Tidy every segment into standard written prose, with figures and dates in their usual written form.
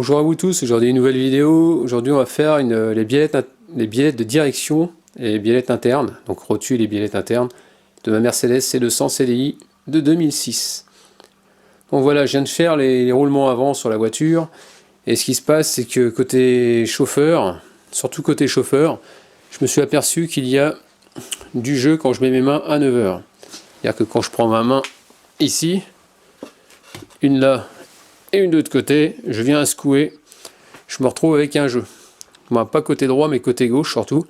Bonjour à vous tous, aujourd'hui une nouvelle vidéo. Aujourd'hui on va faire les biellettes de direction et les biellettes internes, donc rotules et biellettes internes de ma Mercedes C200 CDI de 2006. Donc voilà, je viens de faire les roulements avant sur la voiture et ce qui se passe c'est que côté chauffeur, surtout côté chauffeur, je me suis aperçu qu'il y a du jeu quand je mets mes mains à 9h. C'est-à-dire que quand je prends ma main ici, une là et une de l'autre côté, je viens à secouer, je me retrouve avec un jeu. Moi, pas côté droit, mais côté gauche surtout,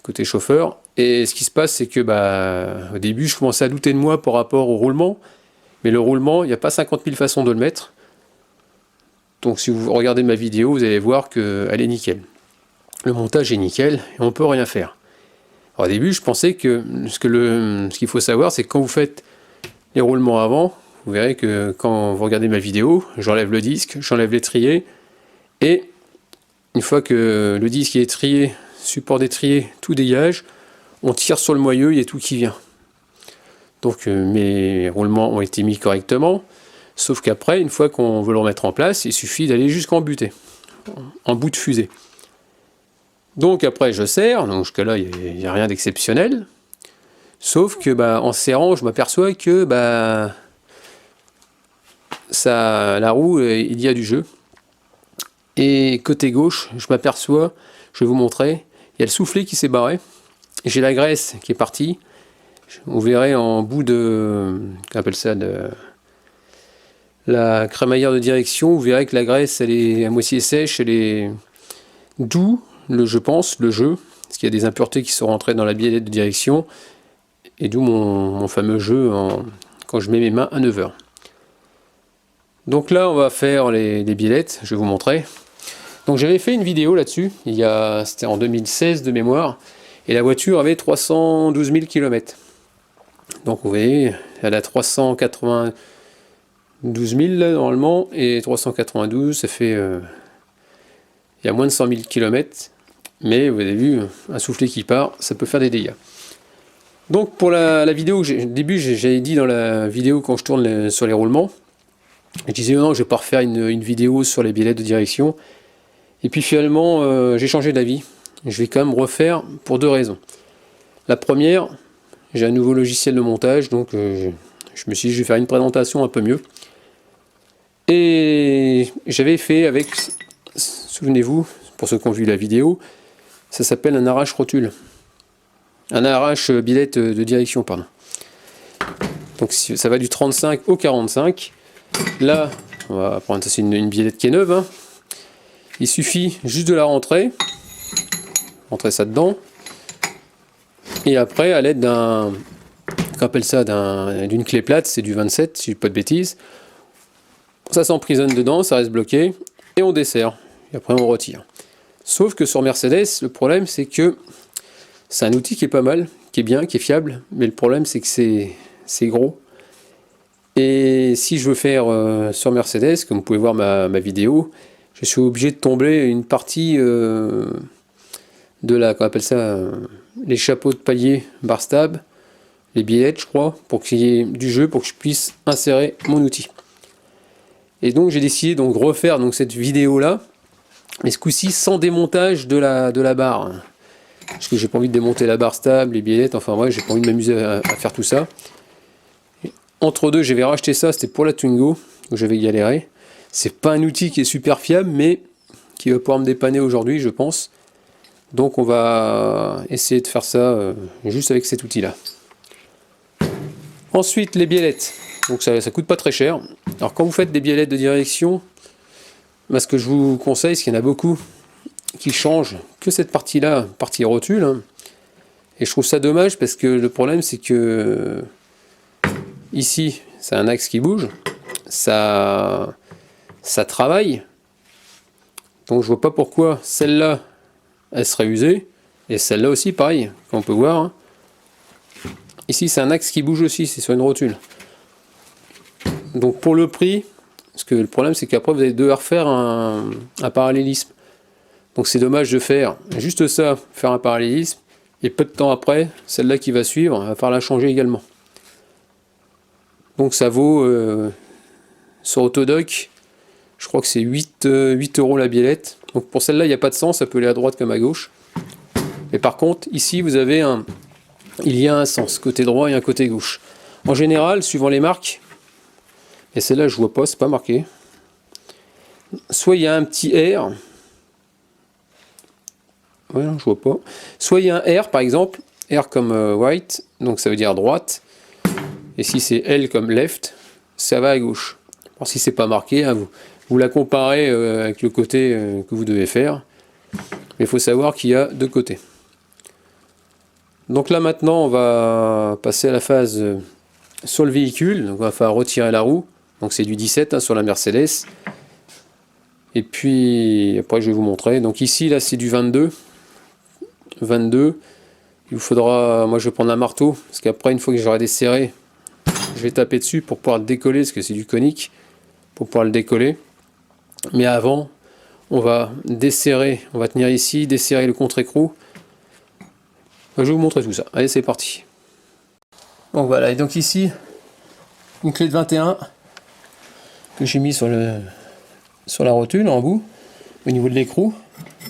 côté chauffeur. Et ce qui se passe, c'est que au début, je commençais à douter de moi par rapport au roulement. Mais le roulement, il n'y a pas 50 000 façons de le mettre. Donc si vous regardez ma vidéo, vous allez voir qu'elle est nickel. Le montage est nickel et on ne peut rien faire. Alors, au début, je pensais que ce qu'il faut savoir, c'est que quand vous faites les roulements avant, vous verrez que quand vous regardez ma vidéo, j'enlève le disque, j'enlève l'étrier, et une fois que le disque est trié, support d'étrier, tout dégage, on tire sur le moyeu, il y a tout qui vient. Donc mes roulements ont été mis correctement, sauf qu'après, une fois qu'on veut le remettre en place, il suffit d'aller jusqu'en butée, en bout de fusée. Donc après je serre, donc jusqu'à-là il n'y a rien d'exceptionnel, sauf que en serrant, je m'aperçois que la roue, il y a du jeu. Et côté gauche, je m'aperçois, je vais vous montrer, il y a le soufflet qui s'est barré. J'ai la graisse qui est partie. Vous verrez en bout de, qu'on appelle ça, de la crémaillère de direction, vous verrez que la graisse, elle est à moitié sèche, elle est d'où, je pense, le jeu, parce qu'il y a des impuretés qui sont rentrées dans la biellette de direction, et d'où mon fameux jeu quand je mets mes mains à 9h. Donc là, on va faire les biellettes, je vais vous montrer. Donc j'avais fait une vidéo là-dessus, c'était en 2016 de mémoire, et la voiture avait 312 000 km. Donc vous voyez, elle a 392 000 là, normalement, et 392, ça fait... il y a moins de 100 000 km, mais vous avez vu, un soufflet qui part, ça peut faire des dégâts. Donc pour la vidéo, au début j'avais dit dans la vidéo quand je tourne sur les roulements, je disais non, je vais pas refaire une vidéo sur les biellettes de direction. Et puis finalement, j'ai changé d'avis. Je vais quand même refaire pour deux raisons. La première, j'ai un nouveau logiciel de montage, donc je me suis dit je vais faire une présentation un peu mieux. Et j'avais fait avec, souvenez-vous, pour ceux qui ont vu la vidéo, ça s'appelle un arrache rotule. Un arrache biellette de direction, pardon. Donc ça va du 35 au 45. Là, on va prendre, c'est une biellette qui est neuve, hein. Il suffit juste de la rentrer ça dedans, et après à l'aide d'une clé plate, c'est du 27 si je dis pas de bêtises, ça s'emprisonne dedans, ça reste bloqué, et on desserre, et après on retire. Sauf que sur Mercedes, le problème c'est que c'est un outil qui est pas mal, qui est bien, qui est fiable, mais le problème c'est que c'est gros. Et si je veux faire sur Mercedes, comme vous pouvez voir ma vidéo, je suis obligé de tomber une partie de qu'on appelle ça, les chapeaux de palier bar stab, les biellettes je crois, pour qu'il y ait du jeu, pour que je puisse insérer mon outil. Et donc j'ai décidé de refaire cette vidéo là, mais ce coup-ci sans démontage de la barre. Parce que j'ai pas envie de démonter la barre stable, les biellettes, enfin ouais, j'ai pas envie de m'amuser à faire tout ça. Entre deux, j'avais racheté ça, c'était pour la Twingo, où j'avais galéré. C'est pas un outil qui est super fiable, mais qui va pouvoir me dépanner aujourd'hui, je pense. Donc on va essayer de faire ça juste avec cet outil-là. Ensuite, les biellettes. Donc ça coûte pas très cher. Alors quand vous faites des biellettes de direction, ce que je vous conseille, c'est qu'il y en a beaucoup qui changent que cette partie-là, partie rotule. Hein. Et je trouve ça dommage parce que le problème, c'est que ici, c'est un axe qui bouge, ça travaille, donc je vois pas pourquoi celle-là, elle serait usée, et celle-là aussi, pareil, comme on peut voir. Hein. Ici, c'est un axe qui bouge aussi, c'est sur une rotule. Donc pour le prix, parce que le problème, c'est qu'après, vous allez devoir faire un parallélisme. Donc c'est dommage de faire juste ça, faire un parallélisme, et peu de temps après, celle-là qui va suivre, il va falloir la changer également. Donc ça vaut sur Autodoc, Je crois que c'est 8 € la biellette. Donc pour celle-là, il n'y a pas de sens, ça peut aller à droite comme à gauche. Mais par contre, ici, vous avez il y a un sens, côté droit et un côté gauche. En général, suivant les marques, et celle-là, je vois pas, c'est pas marqué. Soit il y a un petit R. Ouais, non, je vois pas. Soit il y a un R, par exemple. R comme white, donc ça veut dire droite. Et si c'est L comme left, ça va à gauche. Alors, si c'est pas marqué, hein, vous la comparez avec le côté que vous devez faire. Mais il faut savoir qu'il y a deux côtés. Donc là maintenant, on va passer à la phase sur le véhicule. Donc on va faire retirer la roue. Donc c'est du 17 hein, sur la Mercedes. Et puis après je vais vous montrer. Donc ici là c'est du 22. 22. Il vous faudra, moi je vais prendre un marteau. Parce qu'après une fois que j'aurai desserré, je vais taper dessus pour pouvoir le décoller. Parce que c'est du conique. Pour pouvoir le décoller. Mais avant, on va desserrer. On va tenir ici, desserrer le contre-écrou. Je vais vous montrer tout ça. Allez, c'est parti. Donc voilà, et donc ici, une clé de 21 que j'ai mis sur la rotule en bout, au niveau de l'écrou.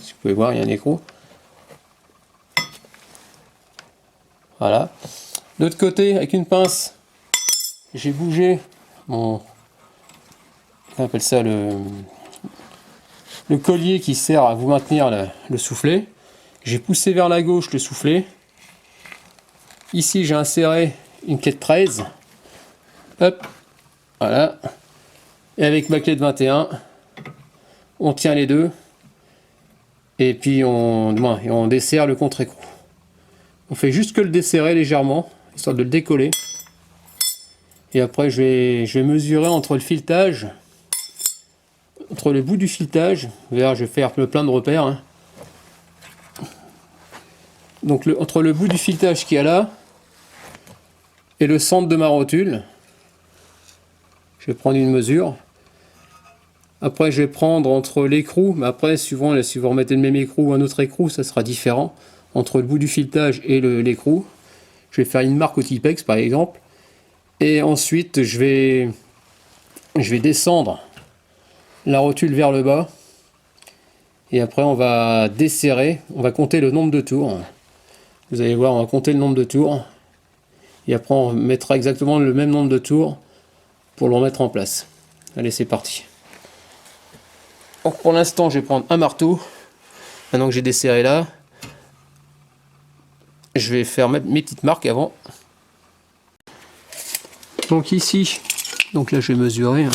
Si vous pouvez voir, il y a un écrou. Voilà. De l'autre côté, avec une pince, j'ai bougé mon, on appelle ça le collier qui sert à vous maintenir le soufflet. J'ai poussé vers la gauche le soufflet. Ici, j'ai inséré une clé de 13. Hop, voilà. Et avec ma clé de 21, on tient les deux. Et puis on desserre le contre-écrou. On fait juste que le desserrer légèrement, histoire de le décoller. Et après, je vais mesurer entre le filetage, entre le bout du filetage, je vais faire plein de repères. Hein. Donc entre le bout du filetage qu'il y a là, et le centre de ma rotule, je vais prendre une mesure. Après, je vais prendre entre l'écrou, mais après, suivant si vous remettez le même écrou ou un autre écrou, ça sera différent. Entre le bout du filetage et l'écrou, je vais faire une marque au Tipex par exemple. Et ensuite, je vais descendre la rotule vers le bas. Et après, on va desserrer, on va compter le nombre de tours. Vous allez voir, on va compter le nombre de tours. Et après, on mettra exactement le même nombre de tours pour le remettre en place. Allez, c'est parti. Donc pour l'instant, je vais prendre un marteau. Maintenant que j'ai desserré là, je vais faire mes petites marques avant. Donc ici, donc là je vais mesurer. Hein.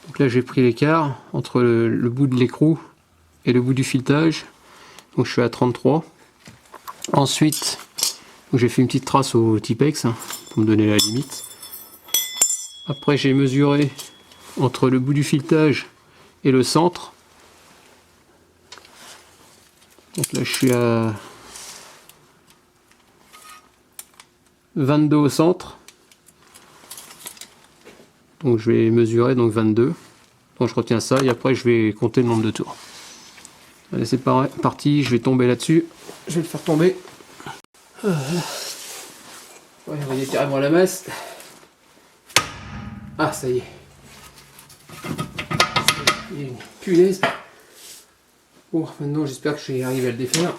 Donc là j'ai pris l'écart entre le bout de l'écrou et le bout du filetage. Donc je suis à 33. Ensuite, j'ai fait une petite trace au Tipex hein, pour me donner la limite. Après j'ai mesuré entre le bout du filetage et le centre. Donc là je suis à 22 au centre. Donc je vais mesurer donc 22. Donc je retiens ça et après je vais compter le nombre de tours. Allez, c'est parti, je vais tomber là-dessus. Je vais le faire tomber. Ouais, on est carrément à la masse. Ah, ça y est. Il y a une punaise. Bon, maintenant j'espère que je vais arriver à le défaire.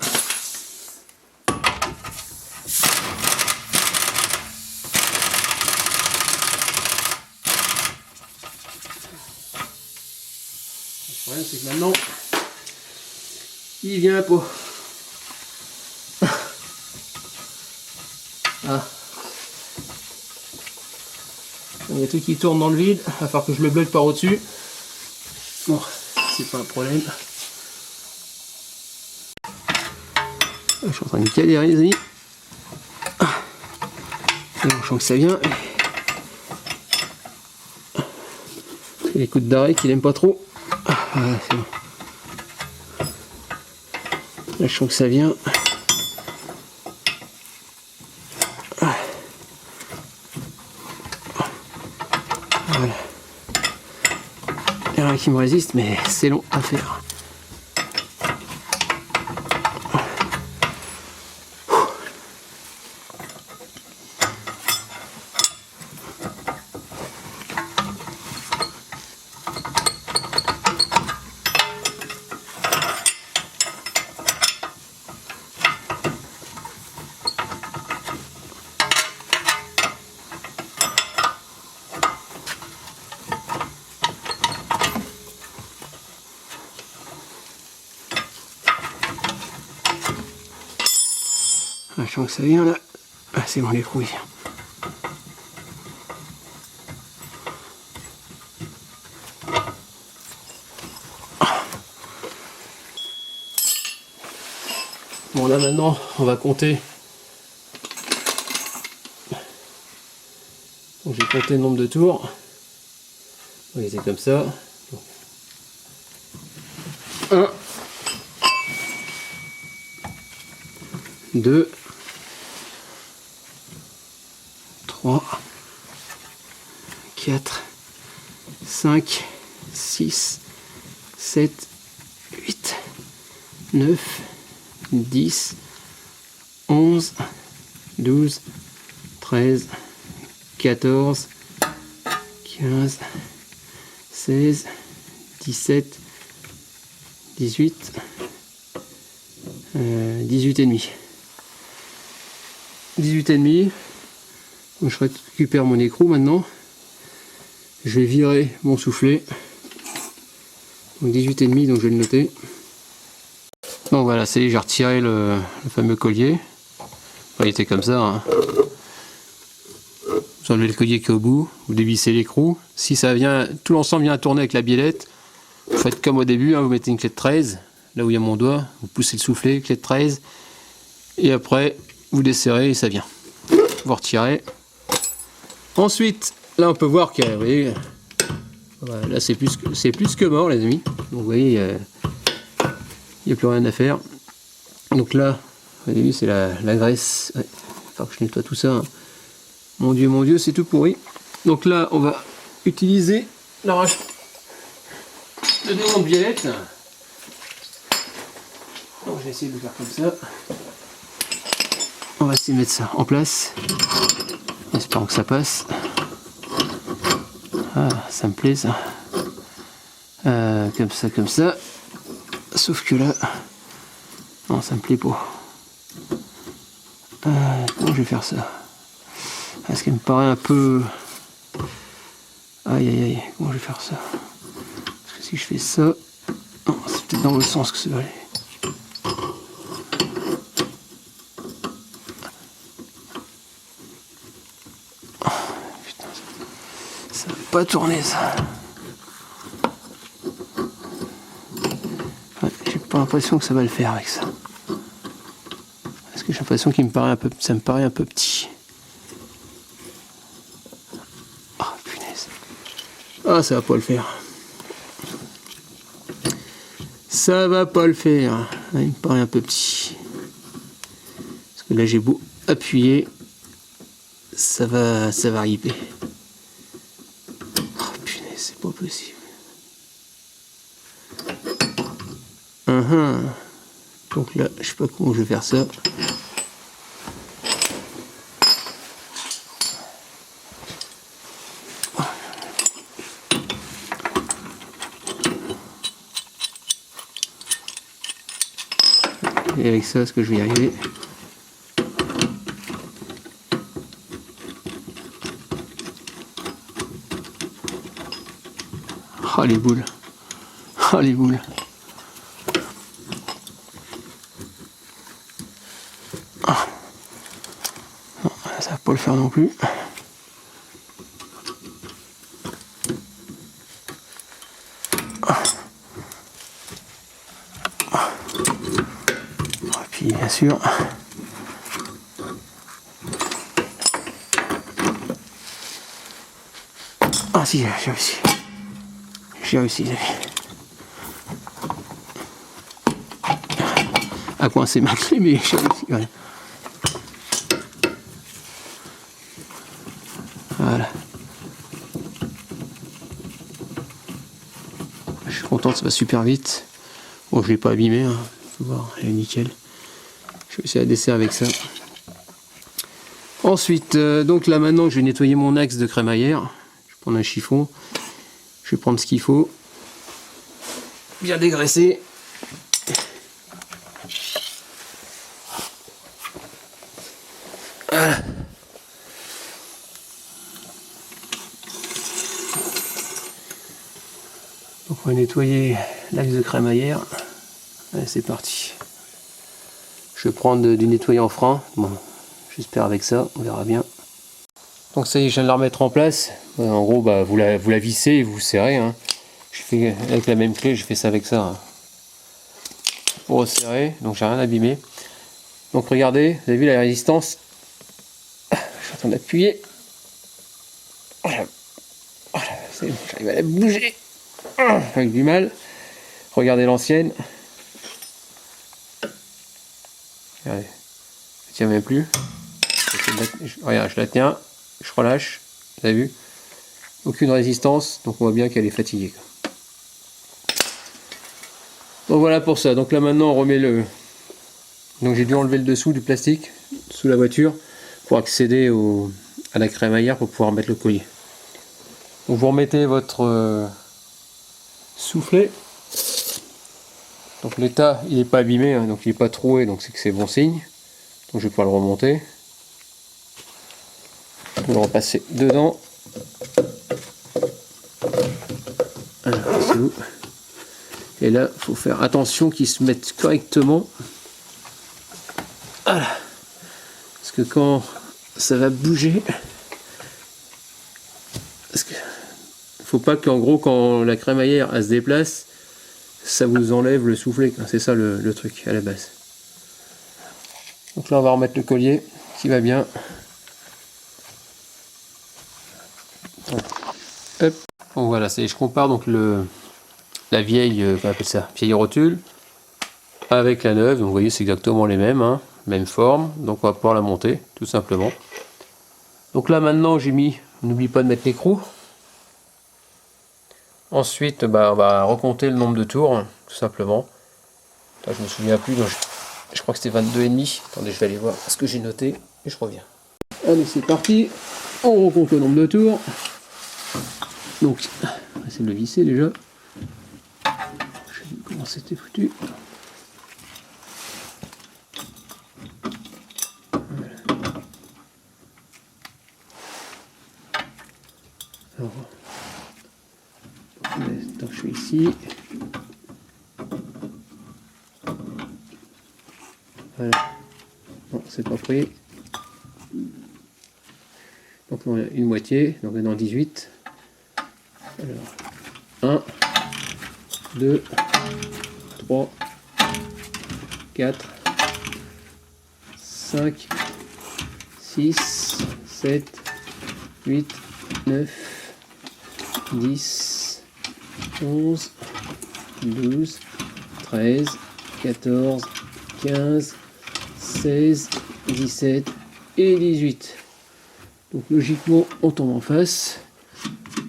Le problème c'est que maintenant il vient pas. Ah. Il y a tout qui tourne dans le vide, il va falloir que je le bloque par au-dessus. Bon, c'est pas un problème. Je suis en train de galérer les amis. Et bon, je sens que ça vient. Les coups d'arrêt qu'il aime pas trop. Voilà, c'est bon. Là je sens que ça vient. Voilà. Il y en a qui me résiste, mais c'est long à faire. Ah, je sens que ça vient là. Ah, c'est bon, l'écrou vient. Bon, là maintenant, on va compter. Donc, j'ai compté le nombre de tours. Oui, c'est comme ça. 1, 2, 3, 4, 5, 6, 7, 8, 9, 10, 11, 12, 13, 14, 15, 16, 17, 18, 18 et demi. 18 et demi. Donc, je récupère mon écrou maintenant. Je vais virer mon soufflet. Donc 18 et demi, donc je vais le noter. Donc voilà, c'est j'ai retiré le fameux collier. Enfin, il était comme ça. Hein. Vous enlevez le collier qui est au bout, vous dévissez l'écrou. Si ça vient, tout l'ensemble vient à tourner avec la biellette, vous faites comme au début, hein, vous mettez une clé de 13, là où il y a mon doigt, vous poussez le soufflet, clé de 13, et après vous desserrez et ça vient. Vous retirez. Ensuite, là on peut voir que, vous voyez, voilà, là c'est plus que mort les amis. Donc vous voyez, il n'y a plus rien à faire. Donc là, vous avez vu, c'est la graisse. Ouais, il va falloir que je nettoie tout ça. Hein. Mon Dieu, c'est tout pourri. Donc là, on va utiliser l'arrache de démon de biellette. Donc je vais essayer de le faire comme ça. On va essayer de mettre ça en place. Espérons que ça passe. Ah, ça me plaît ça. Comme ça. Sauf que là, non, ça me plaît pas. Comment je vais faire ça? Est-ce qu'il me paraît un peu... Aïe aïe aïe, comment je vais faire ça? Parce que si je fais ça... Non, c'est peut-être dans le sens que ça va aller. Oh, putain, ça va pas tourner ça. Ouais, j'ai pas l'impression que ça va le faire avec ça. Parce que j'ai l'impression qu'il me paraît un peu... Ça me paraît un peu petit. Ah, ça va pas le faire. Ça va pas le faire. Il me paraît un peu petit. Parce que là, j'ai beau appuyer, ça va ripper. Oh punaise, c'est pas possible. Donc là, je sais pas comment je vais faire ça. Et avec ça, est-ce que je vais y arriver? Oh les boules. Oh les boules. Oh. Non, ça va pas le faire non plus. Et puis bien sûr. Ah si, j'ai réussi. J'ai réussi, les amis. À coincer ma clé, mais j'ai réussi. Ouais. Voilà. Je suis content, ça va super vite. Bon, je l'ai pas abîmé, hein. Faut voir, elle est nickel. Je vais essayer à desserrer avec ça. Ensuite, donc là maintenant que je vais nettoyer mon axe de crémaillère, je vais prendre un chiffon, je vais prendre ce qu'il faut, bien dégraisser. Voilà. Donc on va nettoyer l'axe de crémaillère. Allez, c'est parti. Je vais prendre du nettoyant frein. Bon, j'espère avec ça, on verra bien. Donc ça y est, je viens de la remettre en place. En gros, bah, vous la vissez et vous serrez. Hein. Je fais avec la même clé, je fais ça avec ça. Hein. Pour resserrer, donc j'ai rien abîmé. Donc regardez, vous avez vu la résistance. Je suis en train d'appuyer. Voilà. Voilà, j'arrive à la bouger. Avec du mal. Regardez l'ancienne. Regardez. Je ne tiens même plus. Regarde, je la tiens. Je relâche. Vous avez vu? Aucune résistance. Donc on voit bien qu'elle est fatiguée. Donc voilà pour ça. Donc là maintenant on remet le... Donc j'ai dû enlever le dessous du plastique sous la voiture pour accéder à la crémaillère pour pouvoir mettre le collier. Donc vous remettez votre soufflet. Donc l'état il n'est pas abîmé, hein, donc il n'est pas troué, donc c'est que c'est bon signe. Donc je vais pouvoir le remonter. Je vais le repasser dedans. Alors, c'est où ? Et là, il faut faire attention qu'il se mette correctement. Voilà. Parce que quand ça va bouger, parce que faut pas qu'en gros, quand la crémaillère elle se déplace, ça vous enlève le soufflet. C'est ça le truc à la base. Donc là, on va remettre le collier qui va bien. Hop. Bon, voilà, je compare donc la vieille, on appelle ça, vieille rotule avec la neuve. Donc vous voyez, c'est exactement les mêmes, hein, même forme. Donc on va pouvoir la monter, tout simplement. Donc là maintenant, j'ai mis, n'oublie pas de mettre l'écrou. Ensuite, bah, on va recompter le nombre de tours, tout simplement. Là, je me souviens plus, donc je crois que c'était 22,5. Attendez, je vais aller voir ce que j'ai noté et je reviens. Allez, c'est parti. On recompte le nombre de tours. Donc, on va essayer de le visser déjà. Je sais pas comment c'était foutu. Voilà. Alors, donc je suis ici. Voilà. Non, c'est pas pris. Donc on a une moitié, donc on est dans 18. Alors, 1, 2, 3, 4, 5, 6, 7, 8, 9, 10, 11, 12, 13, 14, 15, 16, 17 et 18. Donc logiquement on tombe en face.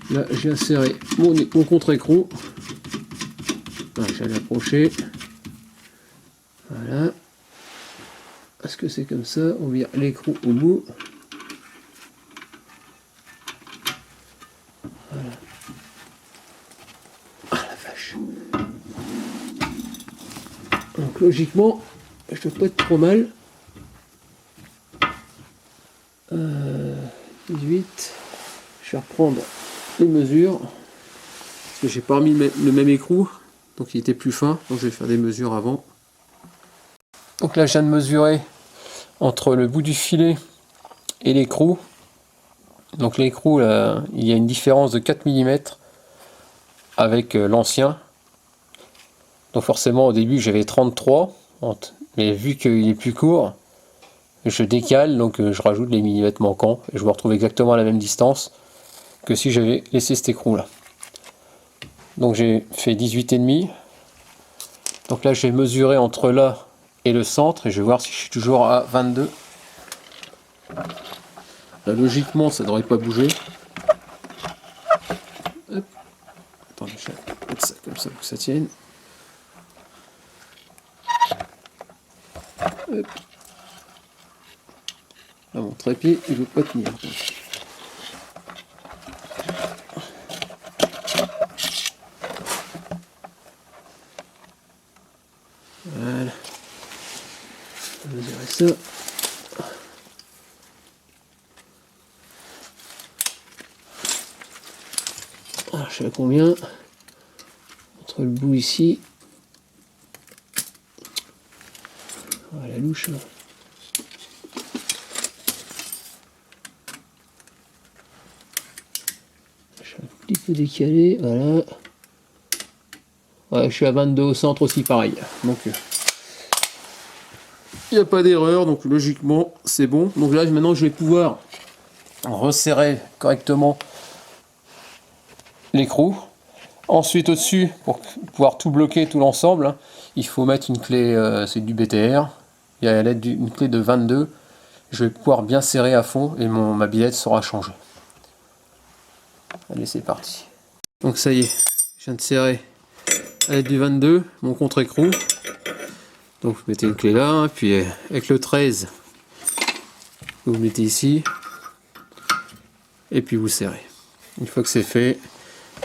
Là j'ai inséré mon contre-écrou. Je vais l'approcher. Voilà. Est-ce que c'est comme ça? On vire l'écrou au bout. Voilà. Ah la vache. Donc logiquement, je dois pas être trop mal. 18. Je vais reprendre les mesures. Parce que j'ai pas remis le même écrou. Donc il était plus fin. Donc je vais faire des mesures avant. Donc là je viens de mesurer entre le bout du filet et l'écrou. Donc l'écrou, là, il y a une différence de 4 mm avec l'ancien. Donc forcément au début j'avais 33. Mais vu qu'il est plus court, je décale, donc je rajoute les millimètres manquants. Et je me retrouve exactement à la même distance que si j'avais laissé cet écrou là. Donc j'ai fait 18,5. Donc là j'ai mesuré entre là et le centre et je vais voir si je suis toujours à 22. Là, logiquement ça ne devrait pas bouger. Hop. Attendez, je vais mettre ça comme ça pour que ça tienne. Hop. Ah, mon trépied il ne veut pas tenir. Voilà. On va mesurer ça. Alors, je sais à combien entre le bout ici. à la louche. Je suis un petit peu décalé, voilà. Ouais, je suis à 22 au centre aussi, pareil. Donc, il n'y a pas d'erreur, donc logiquement, c'est bon. Donc là, maintenant, je vais pouvoir resserrer correctement l'écrou. Ensuite, au-dessus, pour pouvoir tout bloquer, tout l'ensemble, hein, il faut mettre une clé, c'est du BTR. Il y a à l'aide d'une clé de 22. Je vais pouvoir bien serrer à fond et ma billette sera changée. Allez, c'est parti. Donc ça y est, je viens de serrer à l'aide du 22 mon contre-écrou. Donc vous mettez une clé là, hein, puis avec le 13, vous mettez ici, et puis vous serrez. Une fois que c'est fait,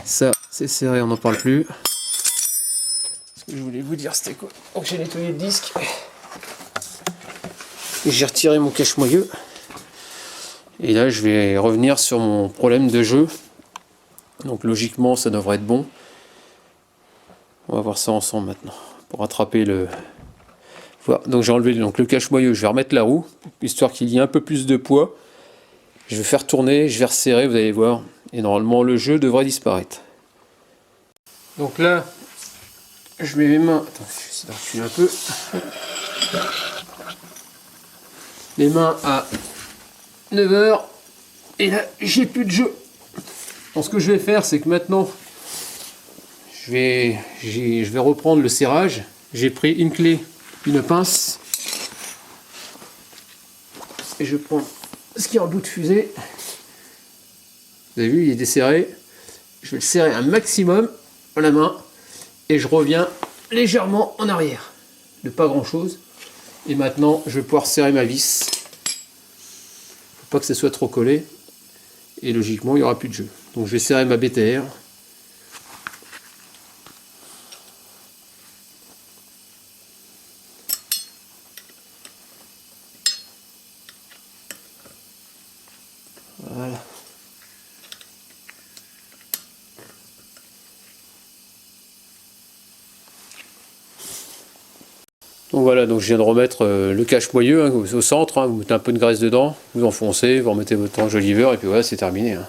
ça c'est serré, on n'en parle plus. Ce que je voulais vous dire, c'était quoi? Donc j'ai nettoyé le disque, et j'ai retiré mon cache-moyeu. Et là je vais revenir sur mon problème de jeu. Donc logiquement ça devrait être bon. On va voir ça ensemble maintenant, pour rattraper le... Voilà. Donc j'ai enlevé donc, le cache-moyeu, je vais remettre la roue, histoire qu'il y ait un peu plus de poids. Je vais faire tourner, je vais resserrer, vous allez voir. Et normalement le jeu devrait disparaître. Donc là, je mets mes mains... Attends, je vais essayer de reculer un peu. Les mains à 9h. Et là, j'ai plus de jeu. Donc ce que je vais faire, c'est que maintenant, je vais reprendre le serrage. J'ai pris une clé, une pince. Et je prends ce qui est en bout de fusée. Vous avez vu, il est desserré. Je vais le serrer un maximum à la main. Et je reviens légèrement en arrière. De pas grand chose. Et maintenant, je vais pouvoir serrer ma vis. Faut pas que ça soit trop collé. Et logiquement, il n'y aura plus de jeu. Donc je vais serrer ma BTR. Voilà. Donc voilà, donc je viens de remettre le cache-moyeu hein, au centre, hein, vous mettez un peu de graisse dedans, vous enfoncez, vous remettez votre enjoliveur et puis voilà, c'est terminé. Hein.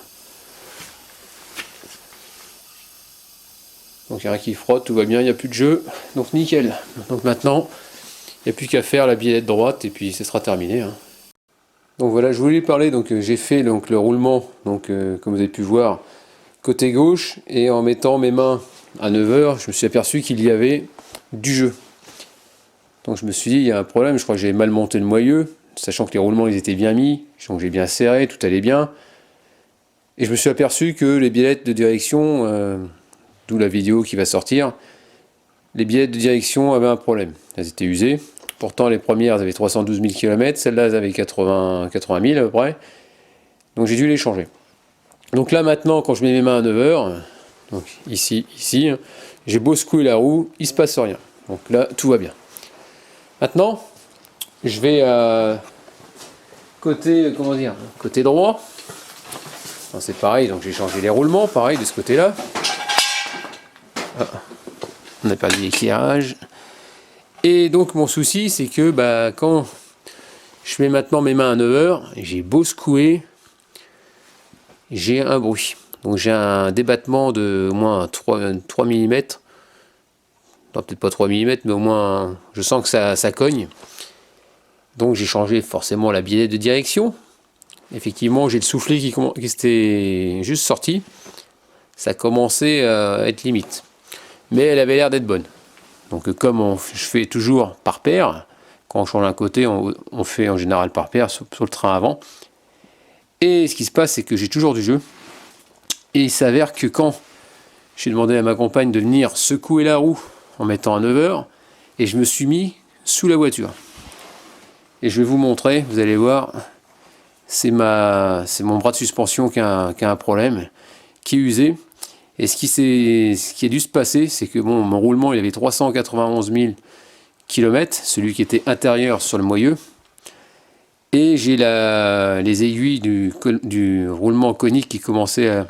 Donc il y a rien qui frotte, tout va bien, il n'y a plus de jeu, donc nickel. Donc maintenant, il n'y a plus qu'à faire la billette droite et puis ce sera terminé. Hein. Donc voilà, je voulais parler, donc j'ai fait donc, le roulement, donc comme vous avez pu voir, côté gauche, et en mettant mes mains à 9h, je me suis aperçu qu'il y avait du jeu. Donc je me suis dit, il y a un problème, je crois que j'avais mal monté le moyeu, sachant que les roulements ils étaient bien mis, donc j'ai bien serré, tout allait bien. Et je me suis aperçu que les biellettes de direction, d'où la vidéo qui va sortir, les biellettes de direction avaient un problème. Elles étaient usées. Pourtant les premières elles avaient 312 000 km, celles-là elles avaient 80 000 à peu près. Donc j'ai dû les changer. Donc là maintenant, quand je mets mes mains à 9h, donc ici, j'ai beau secouer la roue, il ne se passe rien. Donc là, tout va bien. Maintenant, je vais côté, comment dire, côté droit. C'est pareil, donc j'ai changé les roulements, pareil de ce côté-là. Ah, on a perdu l'éclairage. Et donc mon souci, c'est que bah, quand je mets maintenant mes mains à 9h, j'ai beau secouer, j'ai un bruit. Donc j'ai un débattement de au moins 3 mm. Peut-être pas 3 mm, mais au moins je sens que ça cogne. Donc j'ai changé forcément la biellette de direction. Effectivement, j'ai le soufflet qui s'était juste sorti. Ça commençait à être limite. Mais elle avait l'air d'être bonne. Donc comme je fais toujours par paire, quand on change un côté, on fait en général par paire sur le train avant. Et ce qui se passe, c'est que j'ai toujours du jeu. Et il s'avère que quand j'ai demandé à ma compagne de venir secouer la roue en mettant à 9h, et je me suis mis sous la voiture. Et je vais vous montrer, vous allez voir, c'est mon bras de suspension qui a un problème, qui est usé. Et ce qui a dû se passer, c'est que bon, mon roulement il avait 391 000 km, celui qui était intérieur sur le moyeu. Et j'ai les aiguilles du roulement conique qui commençaient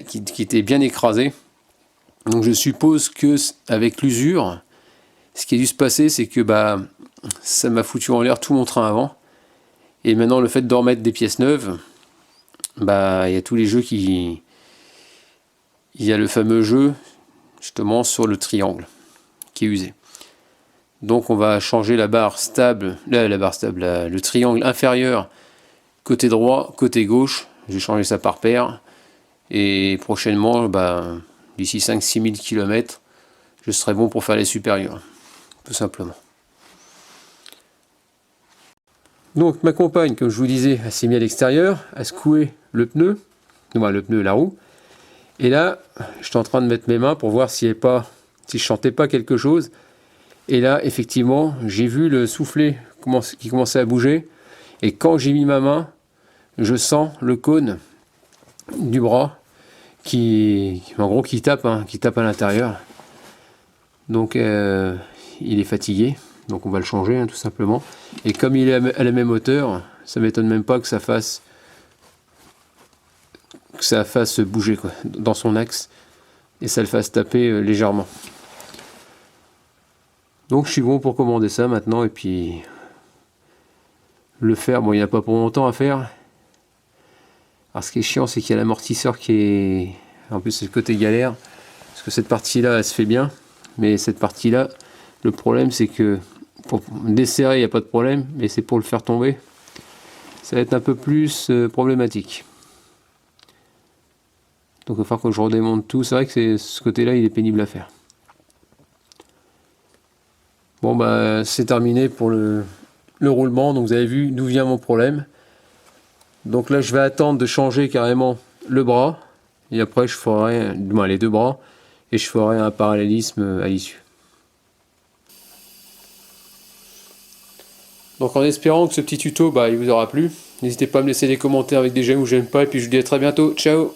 qui étaient bien écrasées. Donc je suppose que avec l'usure, ce qui a dû se passer, c'est que bah, ça m'a foutu en l'air tout mon train avant. Et maintenant, le fait de remettre des pièces neuves, bah, il y a tous les jeux qui... Il y a le fameux jeu, justement, sur le triangle, qui est usé. Donc on va changer la barre stable, le triangle inférieur, côté droit, côté gauche. Je vais changer ça par paire. Et prochainement, bah, d'ici 5-6 000 km, je serai bon pour faire les supérieurs, tout simplement. Donc ma compagne, comme je vous disais, elle s'est mise à l'extérieur, à secouer le pneu, la roue. Et là, j'étais en train de mettre mes mains pour voir si je sentais pas quelque chose. Et là, effectivement, j'ai vu le soufflet qui commençait à bouger. Et quand j'ai mis ma main, je sens le cône du bras en gros, qui tape à l'intérieur. Donc, il est fatigué. Donc, on va le changer, tout simplement. Et comme il est à la même hauteur, ça m'étonne même pas que ça fasse bouger dans son axe et ça le fasse taper légèrement. Donc je suis bon pour commander ça maintenant et puis le faire. Bon, il n'y a pas pour longtemps à faire. Alors ce qui est chiant, c'est qu'il y a l'amortisseur qui est... En plus c'est le côté galère, parce que cette partie-là, elle se fait bien, mais cette partie-là, le problème c'est que pour desserrer, il n'y a pas de problème, mais c'est pour le faire tomber, ça va être un peu plus problématique. Donc il va falloir que je redémonte tout. C'est vrai que ce côté-là, il est pénible à faire. Bon, bah c'est terminé pour le roulement. Donc vous avez vu d'où vient mon problème. Donc là, je vais attendre de changer carrément le bras. Et après, je ferai les deux bras. Et je ferai un parallélisme à l'issue. Donc en espérant que ce petit tuto, il vous aura plu. N'hésitez pas à me laisser des commentaires avec des j'aime ou j'aime pas. Et puis je vous dis à très bientôt. Ciao!